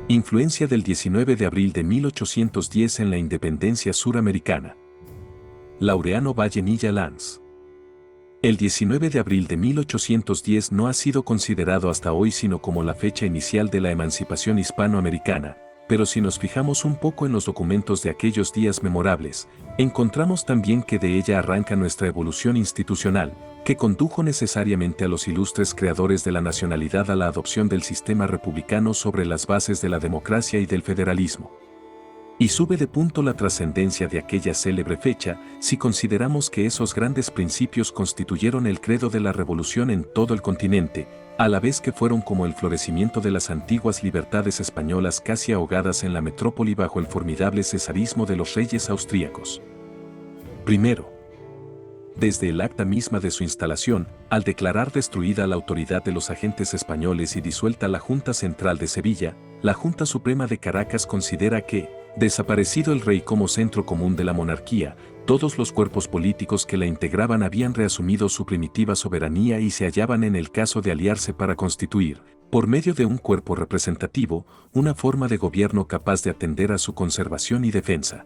Influencia del 19 de abril de 1810 en la independencia suramericana. Laureano Vallenilla Lanz. El 19 de abril de 1810 no ha sido considerado hasta hoy sino como la fecha inicial de la emancipación hispanoamericana, pero si nos fijamos un poco en los documentos de aquellos días memorables, encontramos también que de ella arranca nuestra evolución institucional, que condujo necesariamente a los ilustres creadores de la nacionalidad a la adopción del sistema republicano sobre las bases de la democracia y del federalismo. Y sube de punto la trascendencia de aquella célebre fecha si consideramos que esos grandes principios constituyeron el credo de la revolución en todo el continente, a la vez que fueron como el florecimiento de las antiguas libertades españolas casi ahogadas en la metrópoli bajo el formidable cesarismo de los reyes austríacos. Primero, desde el acta misma de su instalación, al declarar destruida la autoridad de los agentes españoles y disuelta la Junta Central de Sevilla, la Junta Suprema de Caracas considera que, desaparecido el rey como centro común de la monarquía, todos los cuerpos políticos que la integraban habían reasumido su primitiva soberanía y se hallaban en el caso de aliarse para constituir, por medio de un cuerpo representativo, una forma de gobierno capaz de atender a su conservación y defensa.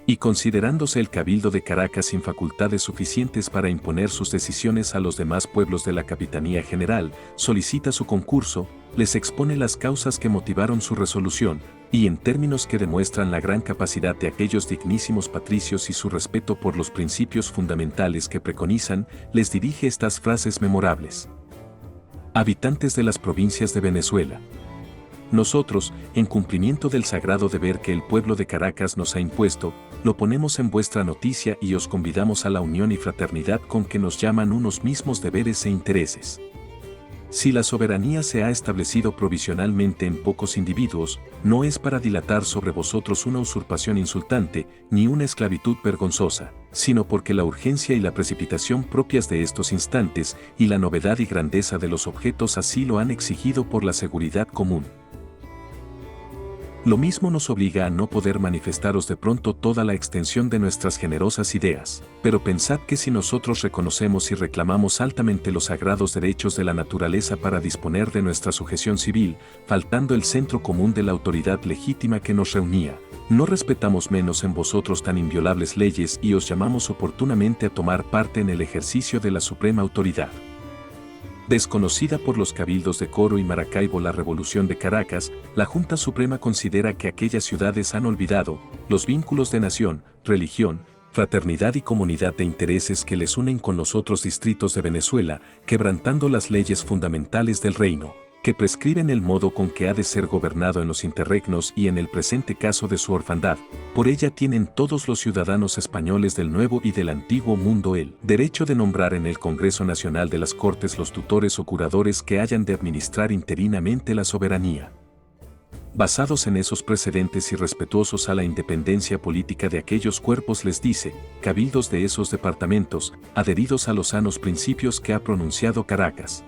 Y considerándose el Cabildo de Caracas sin facultades suficientes para imponer sus decisiones a los demás pueblos de la Capitanía General, solicita su concurso, les expone las causas que motivaron su resolución, y en términos que demuestran la gran capacidad de aquellos dignísimos patricios y su respeto por los principios fundamentales que preconizan, les dirige estas frases memorables. Habitantes de las provincias de Venezuela. Nosotros, en cumplimiento del sagrado deber que el pueblo de Caracas nos ha impuesto, lo ponemos en vuestra noticia y os convidamos a la unión y fraternidad con que nos llaman unos mismos deberes e intereses. Si la soberanía se ha establecido provisionalmente en pocos individuos, no es para dilatar sobre vosotros una usurpación insultante, ni una esclavitud vergonzosa, sino porque la urgencia y la precipitación propias de estos instantes, y la novedad y grandeza de los objetos así lo han exigido por la seguridad común. Lo mismo nos obliga a no poder manifestaros de pronto toda la extensión de nuestras generosas ideas, pero pensad que si nosotros reconocemos y reclamamos altamente los sagrados derechos de la naturaleza para disponer de nuestra sujeción civil, faltando el centro común de la autoridad legítima que nos reunía, no respetamos menos en vosotros tan inviolables leyes y os llamamos oportunamente a tomar parte en el ejercicio de la suprema autoridad. Desconocida por los cabildos de Coro y Maracaibo la Revolución de Caracas, la Junta Suprema considera que aquellas ciudades han olvidado los vínculos de nación, religión, fraternidad y comunidad de intereses que les unen con los otros distritos de Venezuela, quebrantando las leyes fundamentales del reino, que prescriben el modo con que ha de ser gobernado en los interregnos y en el presente caso de su orfandad. Por ella tienen todos los ciudadanos españoles del Nuevo y del Antiguo Mundo el derecho de nombrar en el Congreso Nacional de las Cortes los tutores o curadores que hayan de administrar interinamente la soberanía. Basados en esos precedentes y respetuosos a la independencia política de aquellos cuerpos les dice, cabildos de esos departamentos, adheridos a los sanos principios que ha pronunciado Caracas.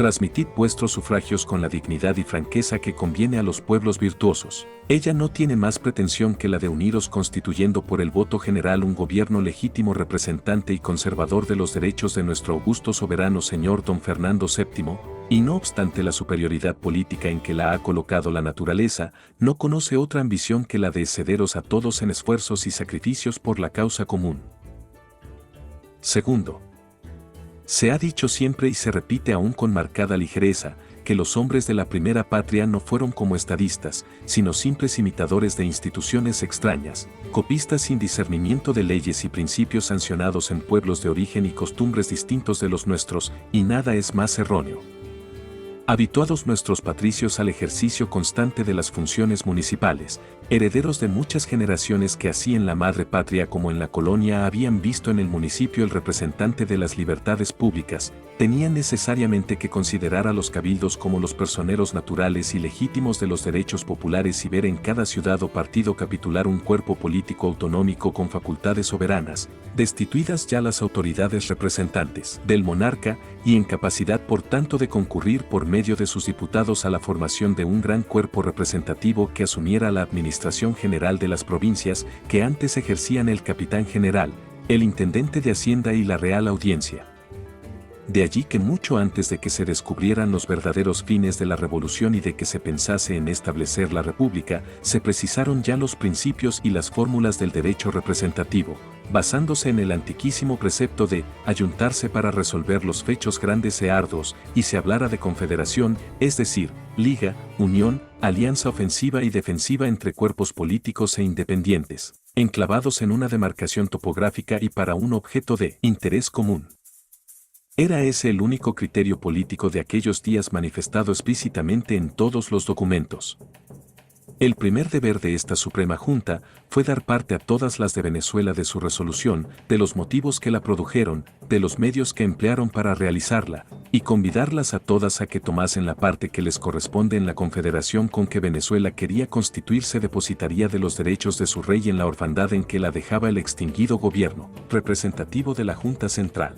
Transmitid vuestros sufragios con la dignidad y franqueza que conviene a los pueblos virtuosos. Ella no tiene más pretensión que la de uniros constituyendo por el voto general un gobierno legítimo representante y conservador de los derechos de nuestro augusto soberano señor don Fernando VII, y no obstante la superioridad política en que la ha colocado la naturaleza, no conoce otra ambición que la de excederos a todos en esfuerzos y sacrificios por la causa común. Segundo, se ha dicho siempre y se repite aún con marcada ligereza, que los hombres de la primera patria no fueron como estadistas, sino simples imitadores de instituciones extrañas, copistas sin discernimiento de leyes y principios sancionados en pueblos de origen y costumbres distintos de los nuestros, y nada es más erróneo. Habituados nuestros patricios al ejercicio constante de las funciones municipales, herederos de muchas generaciones que así en la madre patria como en la colonia habían visto en el municipio el representante de las libertades públicas, tenían necesariamente que considerar a los cabildos como los personeros naturales y legítimos de los derechos populares y ver en cada ciudad o partido capitular un cuerpo político autonómico con facultades soberanas, destituidas ya las autoridades representantes del monarca y en capacidad por tanto de concurrir por medio de sus diputados a la formación de un gran cuerpo representativo que asumiera la administración general de las provincias que antes ejercían el capitán general, el intendente de Hacienda y la Real Audiencia. De allí que mucho antes de que se descubrieran los verdaderos fines de la revolución y de que se pensase en establecer la república, se precisaron ya los principios y las fórmulas del derecho representativo, basándose en el antiquísimo precepto de ayuntarse para resolver los fechos grandes e arduos, y se hablara de confederación, es decir, liga, unión, alianza ofensiva y defensiva entre cuerpos políticos e independientes, enclavados en una demarcación topográfica y para un objeto de interés común. Era ese el único criterio político de aquellos días manifestado explícitamente en todos los documentos. El primer deber de esta Suprema Junta fue dar parte a todas las de Venezuela de su resolución, de los motivos que la produjeron, de los medios que emplearon para realizarla, y convidarlas a todas a que tomasen la parte que les corresponde en la confederación con que Venezuela quería constituirse depositaría de los derechos de su rey en la orfandad en que la dejaba el extinguido gobierno, representativo de la Junta Central.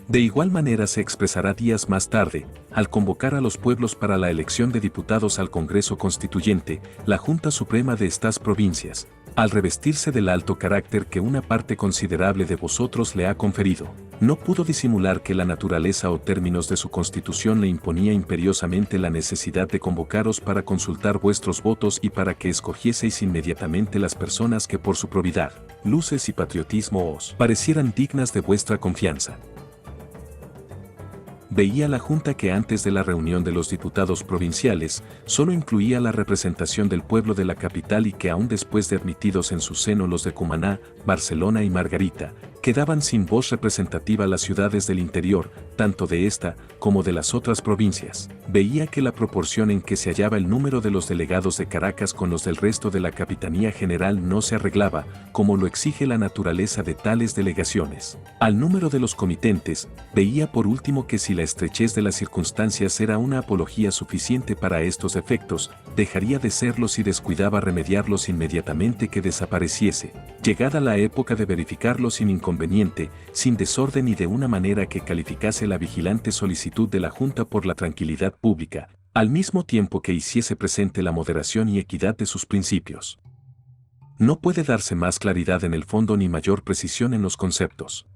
De igual manera se expresará días más tarde, al convocar a los pueblos para la elección de diputados al Congreso Constituyente, la Junta Suprema de estas provincias, al revestirse del alto carácter que una parte considerable de vosotros le ha conferido, no pudo disimular que la naturaleza o términos de su constitución le imponía imperiosamente la necesidad de convocaros para consultar vuestros votos y para que escogieseis inmediatamente las personas que por su probidad, luces y patriotismo os parecieran dignas de vuestra confianza. Veía la Junta que antes de la reunión de los diputados provinciales, solo incluía la representación del pueblo de la capital y que aún después de admitidos en su seno los de Cumaná, Barcelona y Margarita, quedaban sin voz representativa las ciudades del interior, tanto de esta como de las otras provincias. Veía que la proporción en que se hallaba el número de los delegados de Caracas con los del resto de la Capitanía General no se arreglaba, como lo exige la naturaleza de tales delegaciones. Al número de los comitentes, veía por último que si la estrechez de las circunstancias era una apología suficiente para estos efectos, dejaría de serlo si descuidaba remediarlos inmediatamente que desapareciese, llegada la época de verificarlo sin inconveniente, sin desorden y de una manera que calificase la vigilante solicitud de la Junta por la tranquilidad pública, al mismo tiempo que hiciese presente la moderación y equidad de sus principios. No puede darse más claridad en el fondo ni mayor precisión en los conceptos.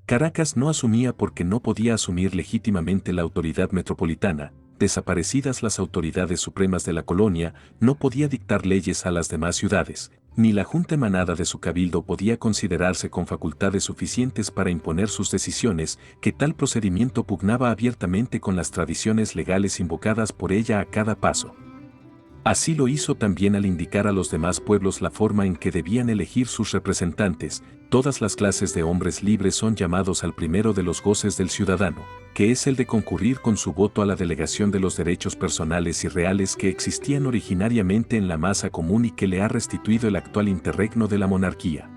Caracas no asumía porque no podía asumir legítimamente la autoridad metropolitana, desaparecidas las autoridades supremas de la colonia, no podía dictar leyes a las demás ciudades, ni la Junta emanada de su cabildo podía considerarse con facultades suficientes para imponer sus decisiones, que tal procedimiento pugnaba abiertamente con las tradiciones legales invocadas por ella a cada paso. Así lo hizo también al indicar a los demás pueblos la forma en que debían elegir sus representantes. Todas las clases de hombres libres son llamados al primero de los goces del ciudadano, que es el de concurrir con su voto a la delegación de los derechos personales y reales que existían originariamente en la masa común y que le ha restituido el actual interregno de la monarquía.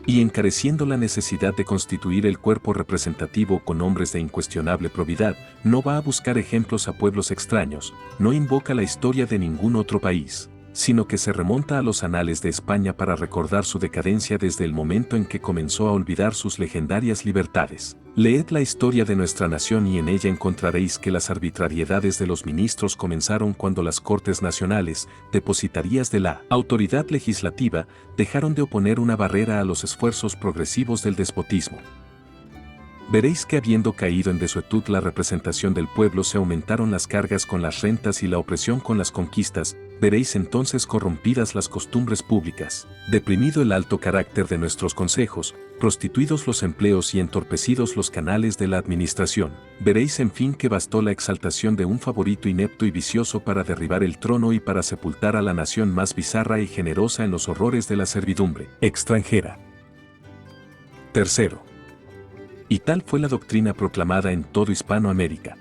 Y encareciendo la necesidad de constituir el cuerpo representativo con hombres de incuestionable probidad, no va a buscar ejemplos a pueblos extraños, no invoca la historia de ningún otro país, sino que se remonta a los anales de España para recordar su decadencia desde el momento en que comenzó a olvidar sus legendarias libertades. Leed la historia de nuestra nación y en ella encontraréis que las arbitrariedades de los ministros comenzaron cuando las Cortes Nacionales, depositarias de la autoridad legislativa, dejaron de oponer una barrera a los esfuerzos progresivos del despotismo. Veréis que habiendo caído en desuetud la representación del pueblo se aumentaron las cargas con las rentas y la opresión con las conquistas, veréis entonces corrompidas las costumbres públicas, deprimido el alto carácter de nuestros consejos, prostituidos los empleos y entorpecidos los canales de la administración. Veréis en fin que bastó la exaltación de un favorito inepto y vicioso para derribar el trono y para sepultar a la nación más bizarra y generosa en los horrores de la servidumbre extranjera. Tercero. Y tal fue la doctrina proclamada en todo Hispanoamérica.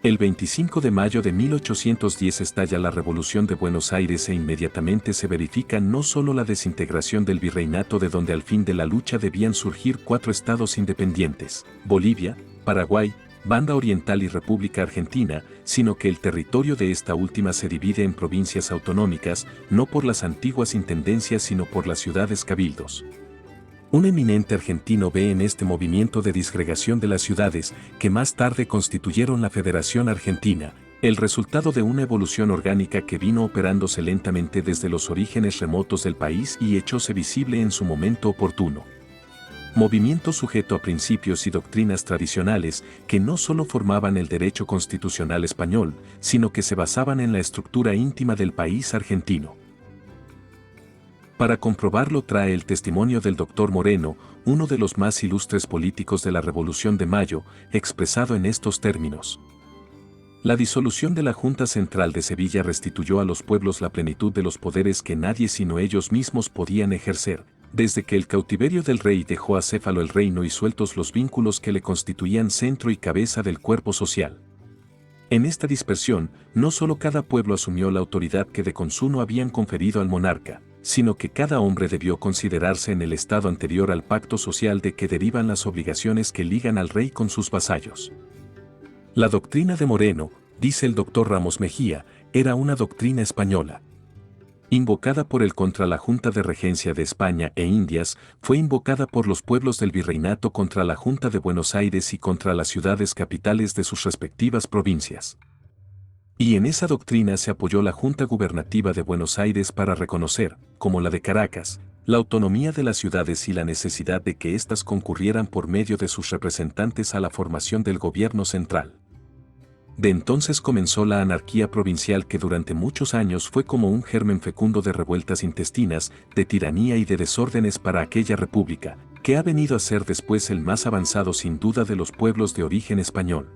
El 25 de mayo de 1810 estalla la Revolución de Buenos Aires e inmediatamente se verifica no solo la desintegración del virreinato de donde al fin de la lucha debían surgir 4 estados independientes, Bolivia, Paraguay, Banda Oriental y República Argentina, sino que el territorio de esta última se divide en provincias autonómicas, no por las antiguas intendencias sino por las ciudades cabildos. Un eminente argentino ve en este movimiento de disgregación de las ciudades, que más tarde constituyeron la Federación Argentina, el resultado de una evolución orgánica que vino operándose lentamente desde los orígenes remotos del país y hechóse visible en su momento oportuno. movimiento sujeto a principios y doctrinas tradicionales que no solo formaban el derecho constitucional español, sino que se basaban en la estructura íntima del país argentino. Para comprobarlo trae el testimonio del doctor Moreno, uno de los más ilustres políticos de la Revolución de Mayo, expresado en estos términos. La disolución de la Junta Central de Sevilla restituyó a los pueblos la plenitud de los poderes que nadie sino ellos mismos podían ejercer, desde que el cautiverio del rey dejó acéfalo el reino y sueltos los vínculos que le constituían centro y cabeza del cuerpo social. En esta dispersión, no solo cada pueblo asumió la autoridad que de consuno habían conferido al monarca, sino que cada hombre debió considerarse en el estado anterior al pacto social de que derivan las obligaciones que ligan al rey con sus vasallos. La doctrina de Moreno, dice el doctor Ramos Mejía, era una doctrina española. Invocada por él contra la Junta de Regencia de España e Indias, fue invocada por los pueblos del virreinato contra la Junta de Buenos Aires y contra las ciudades capitales de sus respectivas provincias. Y en esa doctrina se apoyó la Junta Gubernativa de Buenos Aires para reconocer, como la de Caracas, la autonomía de las ciudades y la necesidad de que éstas concurrieran por medio de sus representantes a la formación del gobierno central. De entonces comenzó la anarquía provincial que durante muchos años fue como un germen fecundo de revueltas intestinas, de tiranía y de desórdenes para aquella república, que ha venido a ser después el más avanzado sin duda de los pueblos de origen español.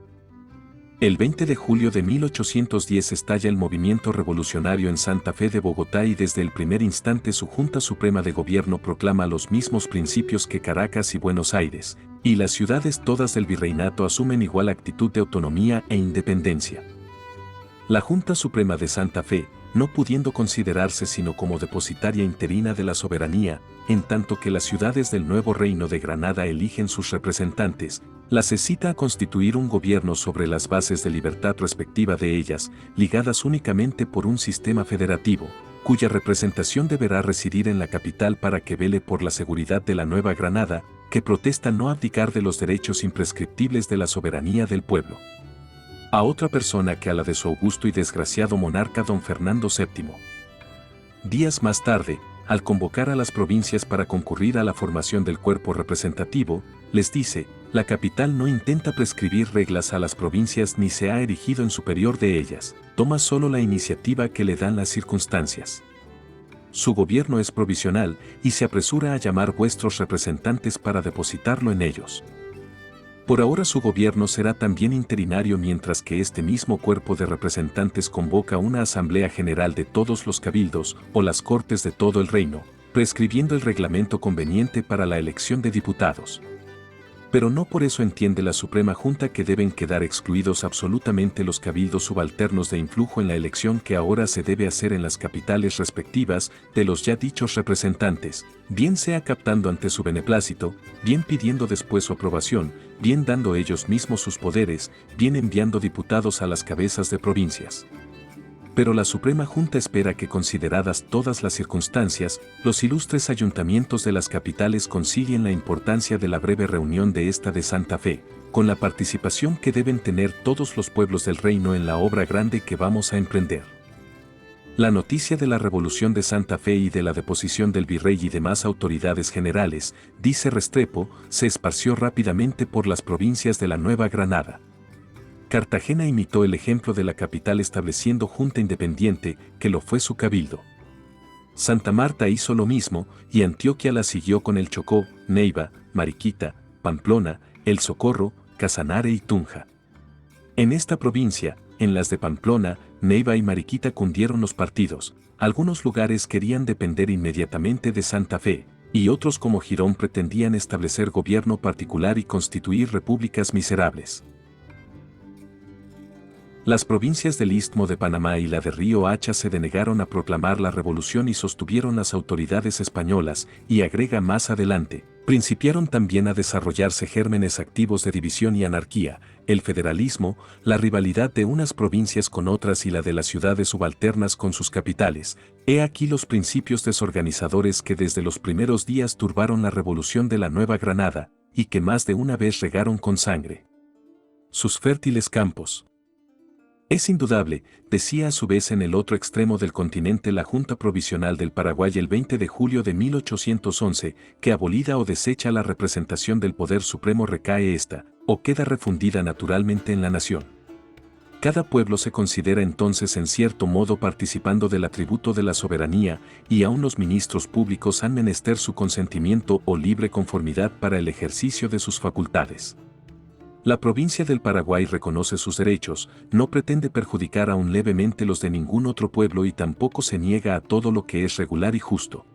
El 20 de julio de 1810 estalla el movimiento revolucionario en Santa Fe de Bogotá y desde el primer instante su Junta Suprema de Gobierno proclama los mismos principios que Caracas y Buenos Aires, y las ciudades todas del virreinato asumen igual actitud de autonomía e independencia. La Junta Suprema de Santa Fe, no pudiendo considerarse sino como depositaria interina de la soberanía, en tanto que las ciudades del nuevo reino de Granada eligen sus representantes, las cita a constituir un gobierno sobre las bases de libertad respectiva de ellas, ligadas únicamente por un sistema federativo, cuya representación deberá residir en la capital para que vele por la seguridad de la Nueva Granada, que protesta no abdicar de los derechos imprescriptibles de la soberanía del pueblo. A otra persona que a la de su augusto y desgraciado monarca don Fernando VII. Días más tarde, al convocar a las provincias para concurrir a la formación del cuerpo representativo, les dice, la capital no intenta prescribir reglas a las provincias ni se ha erigido en superior de ellas, toma solo la iniciativa que le dan las circunstancias. Su gobierno es provisional y se apresura a llamar vuestros representantes para depositarlo en ellos. Por ahora su gobierno será también interinario mientras que este mismo cuerpo de representantes convoca una asamblea general de todos los cabildos o las cortes de todo el reino, prescribiendo el reglamento conveniente para la elección de diputados. Pero no por eso entiende la Suprema Junta que deben quedar excluidos absolutamente los cabildos subalternos de influjo en la elección que ahora se debe hacer en las capitales respectivas de los ya dichos representantes, bien sea captando ante su beneplácito, bien pidiendo después su aprobación, bien dando ellos mismos sus poderes, bien enviando diputados a las cabezas de provincias. Pero la Suprema Junta espera que consideradas todas las circunstancias, los ilustres ayuntamientos de las capitales concilien la importancia de la breve reunión de esta de Santa Fe, con la participación que deben tener todos los pueblos del reino en la obra grande que vamos a emprender. La noticia de la Revolución de Santa Fe y de la deposición del virrey y demás autoridades generales, dice Restrepo, se esparció rápidamente por las provincias de la Nueva Granada. Cartagena imitó el ejemplo de la capital estableciendo junta independiente, que lo fue su cabildo. Santa Marta hizo lo mismo, y Antioquia la siguió con el Chocó, Neiva, Mariquita, Pamplona, El Socorro, Casanare y Tunja. En esta provincia, en las de Pamplona, Neiva y Mariquita cundieron los partidos, algunos lugares querían depender inmediatamente de Santa Fe, y otros como Girón pretendían establecer gobierno particular y constituir repúblicas miserables. Las provincias del Istmo de Panamá y la de Río Hacha se denegaron a proclamar la revolución y sostuvieron las autoridades españolas, y agrega más adelante, principiaron también a desarrollarse gérmenes activos de división y anarquía, el federalismo, la rivalidad de unas provincias con otras y la de las ciudades subalternas con sus capitales. He aquí los principios desorganizadores que desde los primeros días turbaron la revolución de la Nueva Granada, y que más de una vez regaron con sangre sus fértiles campos. Es indudable, decía a su vez en el otro extremo del continente la Junta Provisional del Paraguay el 20 de julio de 1811, que abolida o desecha la representación del poder supremo recae esta, o queda refundida naturalmente en la nación. Cada pueblo se considera entonces en cierto modo participando del atributo de la soberanía, y aun los ministros públicos han menester su consentimiento o libre conformidad para el ejercicio de sus facultades. La provincia del Paraguay reconoce sus derechos, no pretende perjudicar aún levemente los de ningún otro pueblo y tampoco se niega a todo lo que es regular y justo.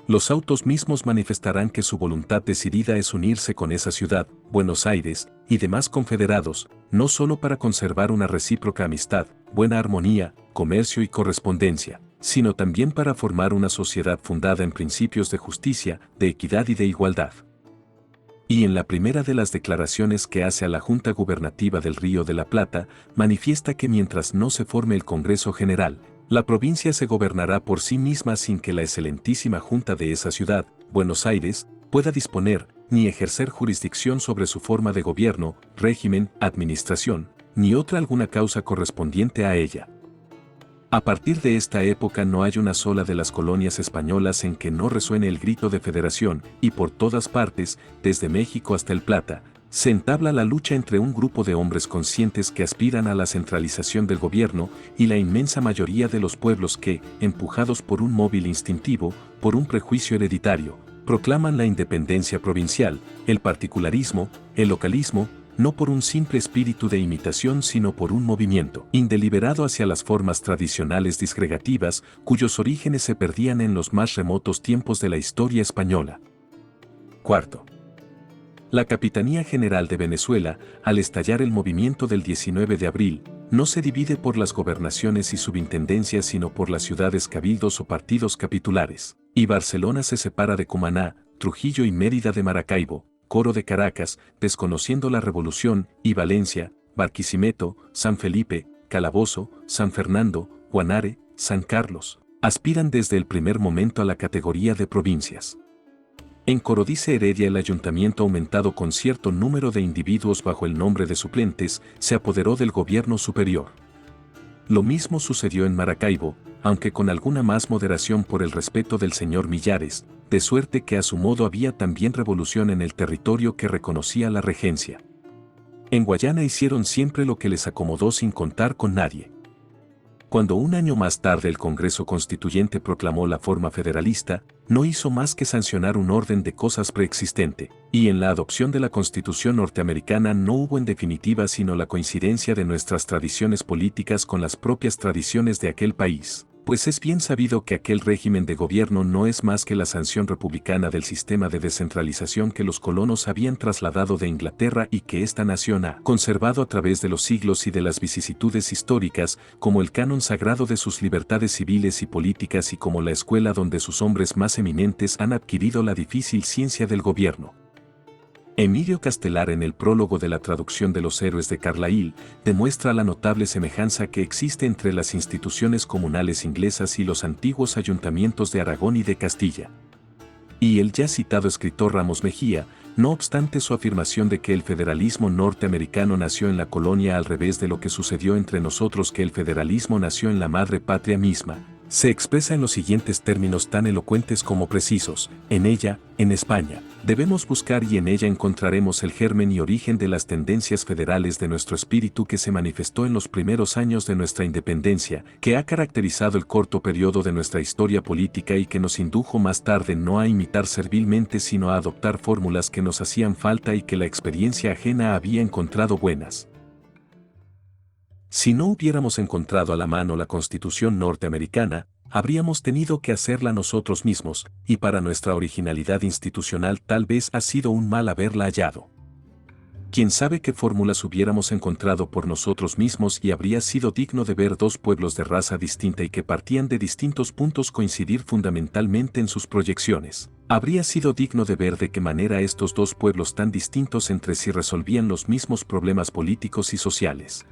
Los autos mismos manifestarán que su voluntad decidida es unirse con esa ciudad, Buenos Aires, y demás confederados, no solo para conservar una recíproca amistad, buena armonía, comercio y correspondencia, sino también para formar una sociedad fundada en principios de justicia, de equidad y de igualdad. Y en la primera de las declaraciones que hace a la Junta Gubernativa del Río de la Plata, manifiesta que mientras no se forme el Congreso General, la provincia se gobernará por sí misma sin que la excelentísima Junta de esa ciudad, Buenos Aires, pueda disponer, ni ejercer jurisdicción sobre su forma de gobierno, régimen, administración, ni otra alguna causa correspondiente a ella. A partir de esta época no hay una sola de las colonias españolas en que no resuene el grito de federación, y por todas partes, desde México hasta el Plata, se entabla la lucha entre un grupo de hombres conscientes que aspiran a la centralización del gobierno y la inmensa mayoría de los pueblos que, empujados por un móvil instintivo, por un prejuicio hereditario, proclaman la independencia provincial, el particularismo, el localismo, no por un simple espíritu de imitación sino por un movimiento indeliberado hacia las formas tradicionales disgregativas cuyos orígenes se perdían en los más remotos tiempos de la historia española. Cuarto. La Capitanía General de Venezuela, al estallar el movimiento del 19 de abril, no se divide por las gobernaciones y subintendencias sino por las ciudades cabildos o partidos capitulares, y Barcelona se separa de Cumaná, Trujillo y Mérida de Maracaibo, Coro de Caracas, desconociendo la revolución, y Valencia, Barquisimeto, San Felipe, Calabozo, San Fernando, Guanare, San Carlos, aspiran desde el primer momento a la categoría de provincias. En Corodice Heredia el ayuntamiento aumentado con cierto número de individuos bajo el nombre de suplentes, se apoderó del gobierno superior. Lo mismo sucedió en Maracaibo, aunque con alguna más moderación por el respeto del señor Millares, de suerte que a su modo había también revolución en el territorio que reconocía la regencia. En Guayana hicieron siempre lo que les acomodó sin contar con nadie. Cuando un año más tarde el Congreso Constituyente proclamó la forma federalista, no hizo más que sancionar un orden de cosas preexistente, y en la adopción de la Constitución norteamericana no hubo en definitiva sino la coincidencia de nuestras tradiciones políticas con las propias tradiciones de aquel país. Pues es bien sabido que aquel régimen de gobierno no es más que la sanción republicana del sistema de descentralización que los colonos habían trasladado de Inglaterra y que esta nación ha conservado a través de los siglos y de las vicisitudes históricas, como el canon sagrado de sus libertades civiles y políticas y como la escuela donde sus hombres más eminentes han adquirido la difícil ciencia del gobierno. Emilio Castelar en el prólogo de la traducción de los héroes de Carlyle, demuestra la notable semejanza que existe entre las instituciones comunales inglesas y los antiguos ayuntamientos de Aragón y de Castilla. Y el ya citado escritor Ramos Mejía, no obstante su afirmación de que el federalismo norteamericano nació en la colonia al revés de lo que sucedió entre nosotros que el federalismo nació en la madre patria misma, se expresa en los siguientes términos tan elocuentes como precisos: en ella, en España, debemos buscar y en ella encontraremos el germen y origen de las tendencias federales de nuestro espíritu que se manifestó en los primeros años de nuestra independencia, que ha caracterizado el corto periodo de nuestra historia política y que nos indujo más tarde no a imitar servilmente sino a adoptar fórmulas que nos hacían falta y que la experiencia ajena había encontrado buenas. Si no hubiéramos encontrado a la mano la Constitución norteamericana, habríamos tenido que hacerla nosotros mismos, y para nuestra originalidad institucional tal vez ha sido un mal haberla hallado. Quién sabe qué fórmulas hubiéramos encontrado por nosotros mismos y habría sido digno de ver dos pueblos de raza distinta y que partían de distintos puntos coincidir fundamentalmente en sus proyecciones. Habría sido digno de ver de qué manera estos dos pueblos tan distintos entre sí resolvían los mismos problemas políticos y sociales.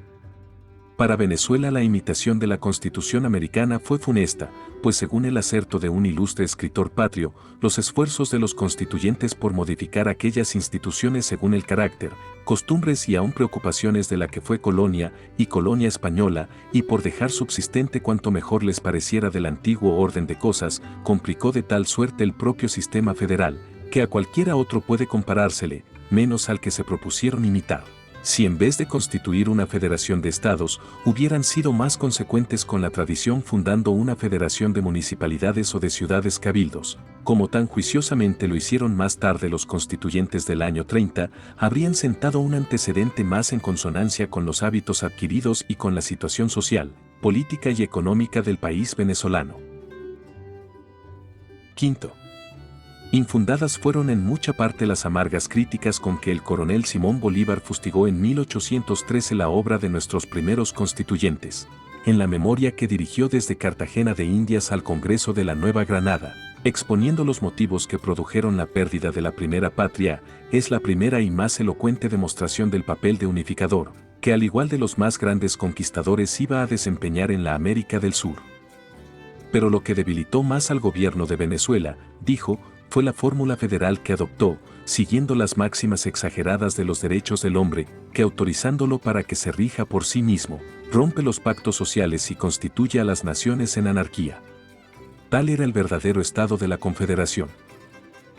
Para Venezuela la imitación de la Constitución americana fue funesta, pues según el acerto de un ilustre escritor patrio, los esfuerzos de los constituyentes por modificar aquellas instituciones según el carácter, costumbres y aún preocupaciones de la que fue colonia y colonia española, y por dejar subsistente cuanto mejor les pareciera del antiguo orden de cosas, complicó de tal suerte el propio sistema federal, que a cualquiera otro puede comparársele, menos al que se propusieron imitar. Si en vez de constituir una federación de estados, hubieran sido más consecuentes con la tradición fundando una federación de municipalidades o de ciudades cabildos, como tan juiciosamente lo hicieron más tarde los constituyentes del año 30, habrían sentado un antecedente más en consonancia con los hábitos adquiridos y con la situación social, política y económica del país venezolano. Quinto. Infundadas fueron en mucha parte las amargas críticas con que el coronel Simón Bolívar fustigó en 1813 la obra de nuestros primeros constituyentes, en la memoria que dirigió desde Cartagena de Indias al Congreso de la Nueva Granada, exponiendo los motivos que produjeron la pérdida de la primera patria, es la primera y más elocuente demostración del papel de unificador, que al igual de los más grandes conquistadores iba a desempeñar en la América del Sur. Pero lo que debilitó más al gobierno de Venezuela, dijo, fue la fórmula federal que adoptó, siguiendo las máximas exageradas de los derechos del hombre, que autorizándolo para que se rija por sí mismo, rompe los pactos sociales y constituye a las naciones en anarquía. Tal era el verdadero estado de la Confederación.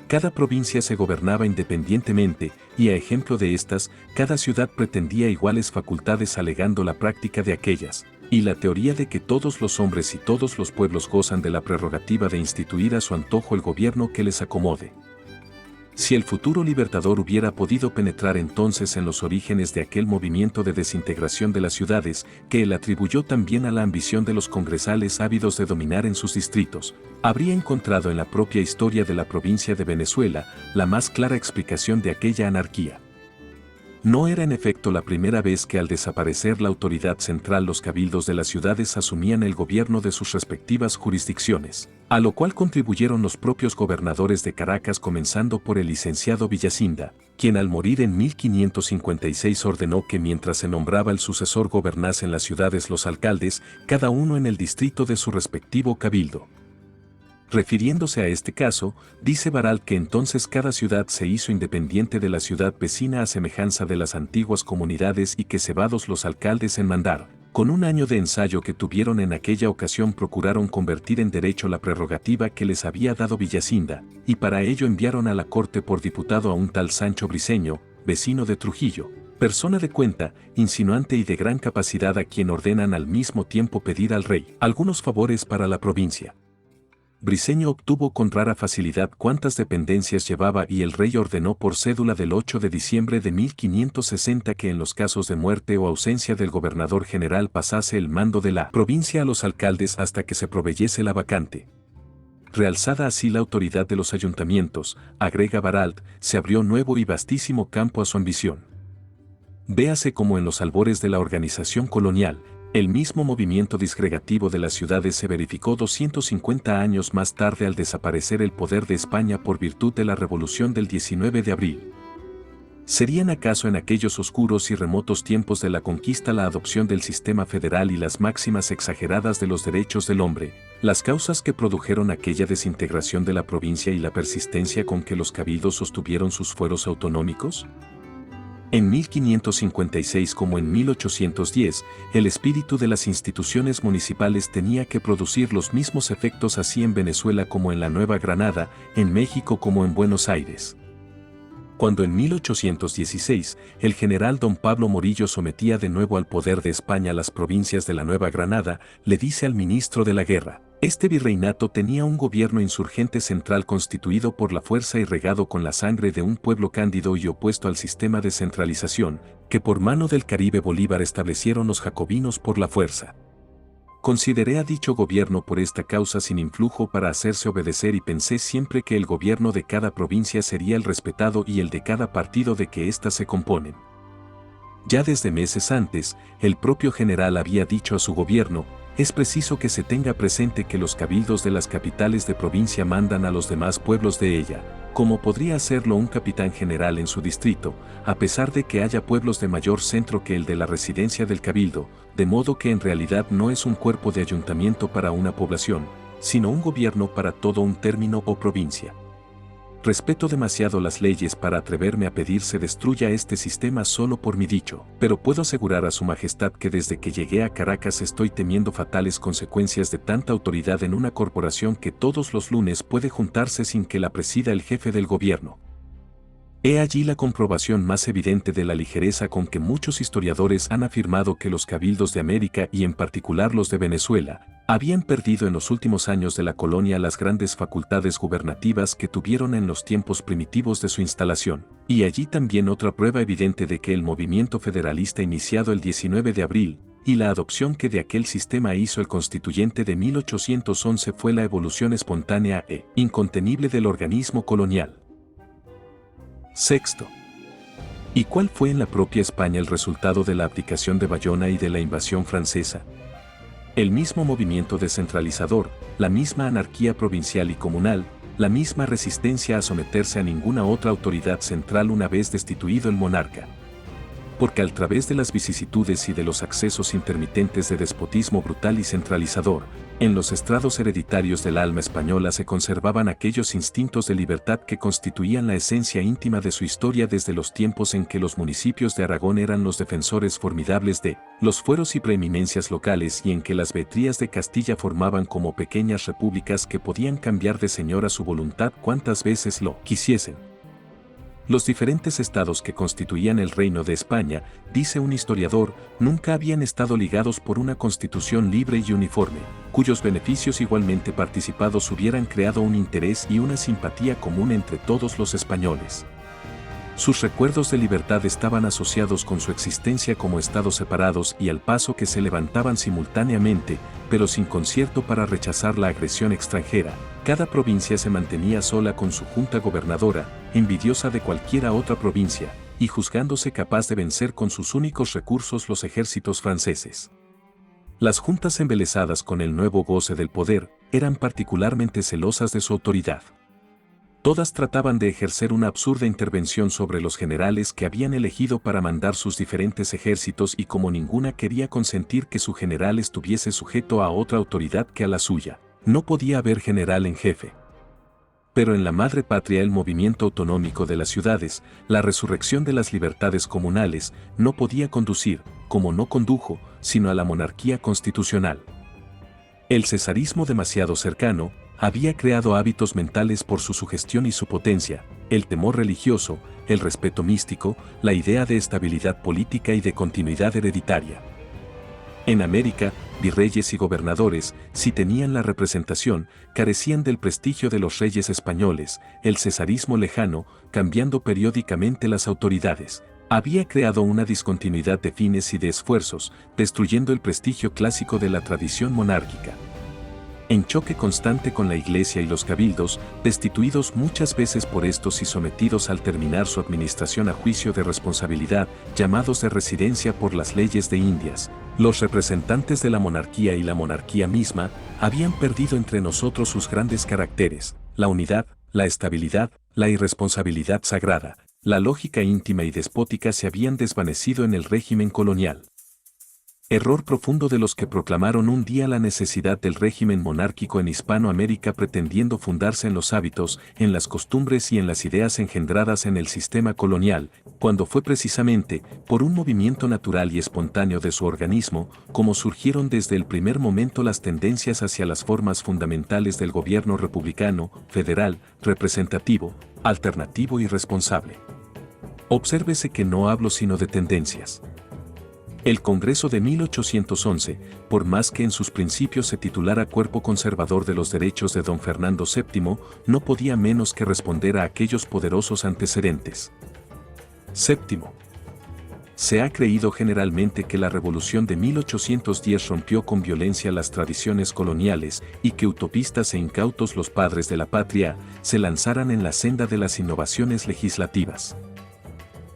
Cada provincia se gobernaba independientemente, y a ejemplo de estas, cada ciudad pretendía iguales facultades alegando la práctica de aquellas, y la teoría de que todos los hombres y todos los pueblos gozan de la prerrogativa de instituir a su antojo el gobierno que les acomode. Si el futuro libertador hubiera podido penetrar entonces en los orígenes de aquel movimiento de desintegración de las ciudades, que él atribuyó también a la ambición de los congresales ávidos de dominar en sus distritos, habría encontrado en la propia historia de la provincia de Venezuela la más clara explicación de aquella anarquía. No era en efecto la primera vez que al desaparecer la autoridad central los cabildos de las ciudades asumían el gobierno de sus respectivas jurisdicciones, a lo cual contribuyeron los propios gobernadores de Caracas comenzando por el licenciado Villacinda, quien al morir en 1556 ordenó que mientras se nombraba el sucesor gobernasen las ciudades los alcaldes, cada uno en el distrito de su respectivo cabildo. Refiriéndose a este caso, dice Baralt que entonces cada ciudad se hizo independiente de la ciudad vecina a semejanza de las antiguas comunidades y que cebados los alcaldes en mandar, con un año de ensayo que tuvieron en aquella ocasión procuraron convertir en derecho la prerrogativa que les había dado Villacinda, y para ello enviaron a la corte por diputado a un tal Sancho Briceño, vecino de Trujillo, persona de cuenta, insinuante y de gran capacidad a quien ordenan al mismo tiempo pedir al rey algunos favores para la provincia. Briceño obtuvo con rara facilidad cuántas dependencias llevaba y el rey ordenó por cédula del 8 de diciembre de 1560 que en los casos de muerte o ausencia del gobernador general pasase el mando de la provincia a los alcaldes hasta que se proveyese la vacante. Realzada así la autoridad de los ayuntamientos, agrega Baralt, se abrió nuevo y vastísimo campo a su ambición. Véase como en los albores de la organización colonial, el mismo movimiento disgregativo de las ciudades se verificó 250 años más tarde al desaparecer el poder de España por virtud de la Revolución del 19 de abril. ¿Serían acaso en aquellos oscuros y remotos tiempos de la conquista la adopción del sistema federal y las máximas exageradas de los derechos del hombre, las causas que produjeron aquella desintegración de la provincia y la persistencia con que los cabildos sostuvieron sus fueros autonómicos? En 1556 como en 1810, el espíritu de las instituciones municipales tenía que producir los mismos efectos así en Venezuela como en la Nueva Granada, en México como en Buenos Aires. Cuando en 1816, el general don Pablo Morillo sometía de nuevo al poder de España las provincias de la Nueva Granada, le dice al ministro de la Guerra, este virreinato tenía un gobierno insurgente central constituido por la fuerza y regado con la sangre de un pueblo cándido y opuesto al sistema de centralización, que por mano del Caribe Bolívar establecieron los jacobinos por la fuerza. Consideré a dicho gobierno por esta causa sin influjo para hacerse obedecer y pensé siempre que el gobierno de cada provincia sería el respetado y el de cada partido de que éstas se componen. Ya desde meses antes, el propio general había dicho a su gobierno, es preciso que se tenga presente que los cabildos de las capitales de provincia mandan a los demás pueblos de ella, como podría hacerlo un capitán general en su distrito, a pesar de que haya pueblos de mayor centro que el de la residencia del cabildo, de modo que en realidad no es un cuerpo de ayuntamiento para una población, sino un gobierno para todo un término o provincia. Respeto demasiado las leyes para atreverme a pedir se destruya este sistema solo por mi dicho, pero puedo asegurar a su majestad que desde que llegué a Caracas estoy temiendo fatales consecuencias de tanta autoridad en una corporación que todos los lunes puede juntarse sin que la presida el jefe del gobierno. He allí la comprobación más evidente de la ligereza con que muchos historiadores han afirmado que los cabildos de América y en particular los de Venezuela, habían perdido en los últimos años de la colonia las grandes facultades gubernativas que tuvieron en los tiempos primitivos de su instalación, y allí también otra prueba evidente de que el movimiento federalista iniciado el 19 de abril, y la adopción que de aquel sistema hizo el constituyente de 1811 fue la evolución espontánea e incontenible del organismo colonial. Sexto. ¿Y cuál fue en la propia España el resultado de la abdicación de Bayona y de la invasión francesa? El mismo movimiento descentralizador, la misma anarquía provincial y comunal, la misma resistencia a someterse a ninguna otra autoridad central una vez destituido el monarca. Porque al través de las vicisitudes y de los accesos intermitentes de despotismo brutal y centralizador, en los estrados hereditarios del alma española se conservaban aquellos instintos de libertad que constituían la esencia íntima de su historia desde los tiempos en que los municipios de Aragón eran los defensores formidables de los fueros y preeminencias locales y en que las vetrías de Castilla formaban como pequeñas repúblicas que podían cambiar de señor a su voluntad cuantas veces lo quisiesen. Los diferentes estados que constituían el Reino de España, dice un historiador, nunca habían estado ligados por una constitución libre y uniforme, cuyos beneficios igualmente participados hubieran creado un interés y una simpatía común entre todos los españoles. Sus recuerdos de libertad estaban asociados con su existencia como estados separados y al paso que se levantaban simultáneamente, pero sin concierto para rechazar la agresión extranjera. Cada provincia se mantenía sola con su junta gobernadora, envidiosa de cualquiera otra provincia, y juzgándose capaz de vencer con sus únicos recursos los ejércitos franceses. Las juntas embelesadas con el nuevo goce del poder, eran particularmente celosas de su autoridad. Todas trataban de ejercer una absurda intervención sobre los generales que habían elegido para mandar sus diferentes ejércitos y como ninguna quería consentir que su general estuviese sujeto a otra autoridad que a la suya, no podía haber general en jefe. Pero en la madre patria el movimiento autonómico de las ciudades, la resurrección de las libertades comunales, no podía conducir, como no condujo, sino a la monarquía constitucional. El cesarismo demasiado cercano, había creado hábitos mentales por su sugestión y su potencia, el temor religioso, el respeto místico, la idea de estabilidad política y de continuidad hereditaria. En América, virreyes y gobernadores, si tenían la representación, carecían del prestigio de los reyes españoles, el cesarismo lejano, cambiando periódicamente las autoridades, había creado una discontinuidad de fines y de esfuerzos, destruyendo el prestigio clásico de la tradición monárquica. En choque constante con la Iglesia y los cabildos, destituidos muchas veces por estos y sometidos al terminar su administración a juicio de responsabilidad, llamados de residencia por las leyes de Indias, los representantes de la monarquía y la monarquía misma, habían perdido entre nosotros sus grandes caracteres, la unidad, la estabilidad, la irresponsabilidad sagrada, la lógica íntima y despótica se habían desvanecido en el régimen colonial. Error profundo de los que proclamaron un día la necesidad del régimen monárquico en Hispanoamérica pretendiendo fundarse en los hábitos, en las costumbres y en las ideas engendradas en el sistema colonial, cuando fue precisamente por un movimiento natural y espontáneo de su organismo, como surgieron desde el primer momento las tendencias hacia las formas fundamentales del gobierno republicano, federal, representativo, alternativo y responsable. Obsérvese que no hablo sino de tendencias. El Congreso de 1811, por más que en sus principios se titulara Cuerpo Conservador de los Derechos de don Fernando VII, no podía menos que responder a aquellos poderosos antecedentes. Séptimo. Se ha creído generalmente que la Revolución de 1810 rompió con violencia las tradiciones coloniales y que utopistas e incautos los padres de la patria se lanzaran en la senda de las innovaciones legislativas.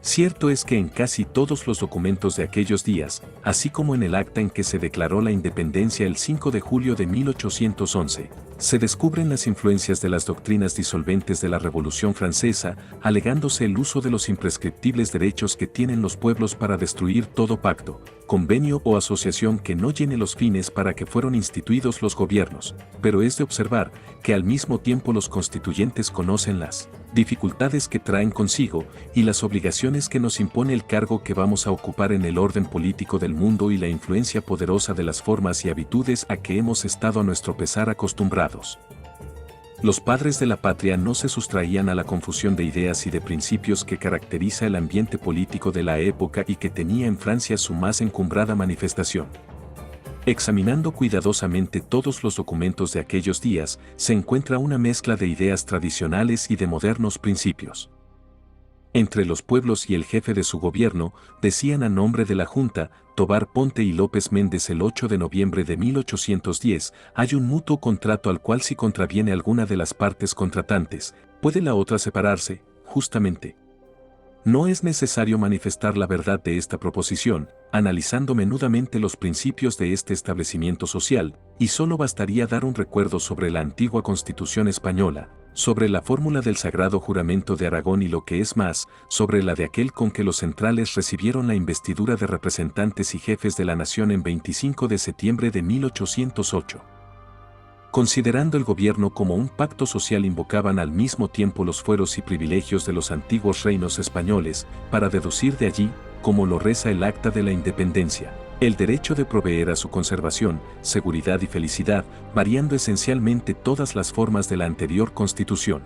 Cierto es que en casi todos los documentos de aquellos días, así como en el acta en que se declaró la independencia el 5 de julio de 1811, se descubren las influencias de las doctrinas disolventes de la Revolución Francesa, alegándose el uso de los imprescriptibles derechos que tienen los pueblos para destruir todo pacto, convenio o asociación que no llene los fines para que fueron instituidos los gobiernos, pero es de observar que al mismo tiempo los constituyentes conocen las dificultades que traen consigo y las obligaciones que nos impone el cargo que vamos a ocupar en el orden político del mundo y la influencia poderosa de las formas y habitudes a que hemos estado a nuestro pesar acostumbrados. Los padres de la patria no se sustraían a la confusión de ideas y de principios que caracteriza el ambiente político de la época y que tenía en Francia su más encumbrada manifestación. Examinando cuidadosamente todos los documentos de aquellos días, se encuentra una mezcla de ideas tradicionales y de modernos principios. Entre los pueblos y el jefe de su gobierno, decían a nombre de la Junta, Tobar Ponte y López Méndez el 8 de noviembre de 1810, hay un mutuo contrato al cual si contraviene alguna de las partes contratantes, puede la otra separarse, justamente. No es necesario manifestar la verdad de esta proposición, analizando menudamente los principios de este establecimiento social, y solo bastaría dar un recuerdo sobre la antigua Constitución española, sobre la fórmula del Sagrado Juramento de Aragón y lo que es más, sobre la de aquel con que los centrales recibieron la investidura de representantes y jefes de la nación en 25 de septiembre de 1808. Considerando el gobierno como un pacto social, invocaban al mismo tiempo los fueros y privilegios de los antiguos reinos españoles, para deducir de allí, como lo reza el Acta de la Independencia, el derecho de proveer a su conservación, seguridad y felicidad, variando esencialmente todas las formas de la anterior Constitución.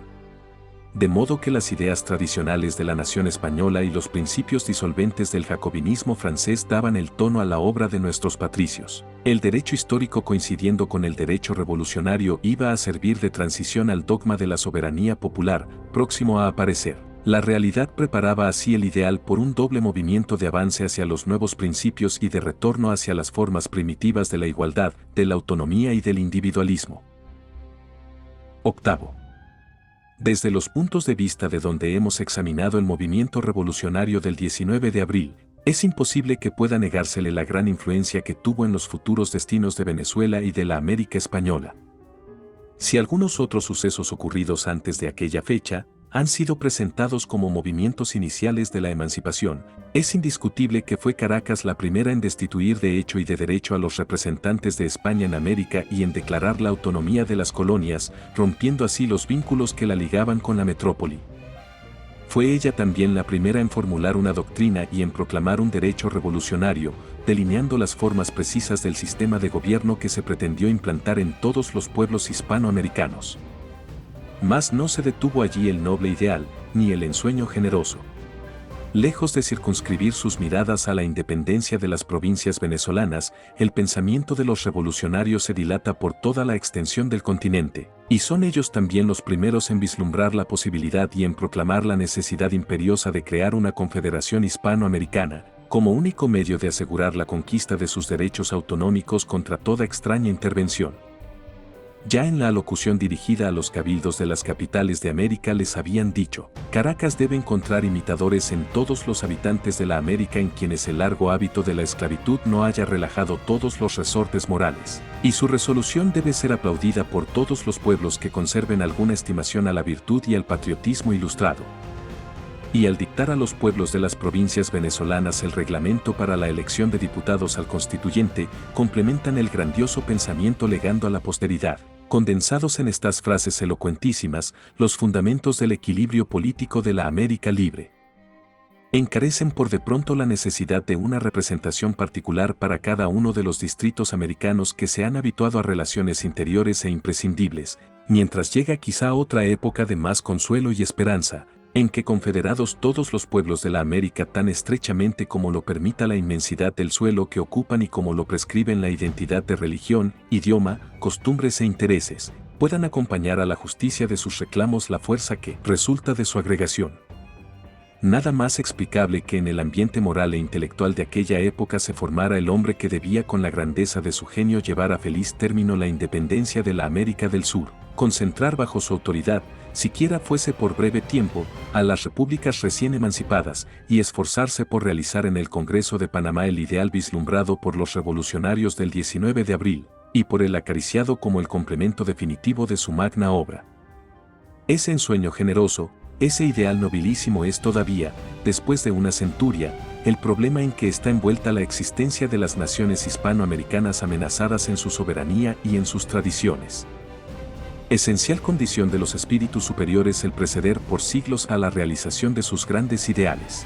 De modo que las ideas tradicionales de la nación española y los principios disolventes del jacobinismo francés daban el tono a la obra de nuestros patricios. El derecho histórico, coincidiendo con el derecho revolucionario, iba a servir de transición al dogma de la soberanía popular, próximo a aparecer. La realidad preparaba así el ideal por un doble movimiento de avance hacia los nuevos principios y de retorno hacia las formas primitivas de la igualdad, de la autonomía y del individualismo. Octavo. Desde los puntos de vista de donde hemos examinado el movimiento revolucionario del 19 de abril, es imposible que pueda negársele la gran influencia que tuvo en los futuros destinos de Venezuela y de la América española. Si algunos otros sucesos ocurridos antes de aquella fecha han sido presentados como movimientos iniciales de la emancipación, es indiscutible que fue Caracas la primera en destituir de hecho y de derecho a los representantes de España en América y en declarar la autonomía de las colonias, rompiendo así los vínculos que la ligaban con la metrópoli. Fue ella también la primera en formular una doctrina y en proclamar un derecho revolucionario, delineando las formas precisas del sistema de gobierno que se pretendió implantar en todos los pueblos hispanoamericanos. Mas no se detuvo allí el noble ideal, ni el ensueño generoso. Lejos de circunscribir sus miradas a la independencia de las provincias venezolanas, el pensamiento de los revolucionarios se dilata por toda la extensión del continente, y son ellos también los primeros en vislumbrar la posibilidad y en proclamar la necesidad imperiosa de crear una confederación hispanoamericana, como único medio de asegurar la conquista de sus derechos autonómicos contra toda extraña intervención. Ya en la alocución dirigida a los cabildos de las capitales de América les habían dicho, Caracas debe encontrar imitadores en todos los habitantes de la América en quienes el largo hábito de la esclavitud no haya relajado todos los resortes morales, y su resolución debe ser aplaudida por todos los pueblos que conserven alguna estimación a la virtud y al patriotismo ilustrado. Y al dictar a los pueblos de las provincias venezolanas el reglamento para la elección de diputados al constituyente, complementan el grandioso pensamiento legando a la posteridad, condensados en estas frases elocuentísimas, los fundamentos del equilibrio político de la América libre. Encarecen por de pronto la necesidad de una representación particular para cada uno de los distritos americanos que se han habituado a relaciones interiores e imprescindibles, mientras llega quizá otra época de más consuelo y esperanza, en que confederados todos los pueblos de la América tan estrechamente como lo permita la inmensidad del suelo que ocupan y como lo prescriben la identidad de religión, idioma, costumbres e intereses, puedan acompañar a la justicia de sus reclamos la fuerza que resulta de su agregación. Nada más explicable que en el ambiente moral e intelectual de aquella época se formara el hombre que debía con la grandeza de su genio llevar a feliz término la independencia de la América del Sur, concentrar bajo su autoridad siquiera fuese por breve tiempo, a las repúblicas recién emancipadas y esforzarse por realizar en el Congreso de Panamá el ideal vislumbrado por los revolucionarios del 19 de abril, y por el acariciado como el complemento definitivo de su magna obra. Ese ensueño generoso, ese ideal nobilísimo es todavía, después de una centuria, el problema en que está envuelta la existencia de las naciones hispanoamericanas amenazadas en su soberanía y en sus tradiciones. Esencial condición de los espíritus superiores el preceder por siglos a la realización de sus grandes ideales.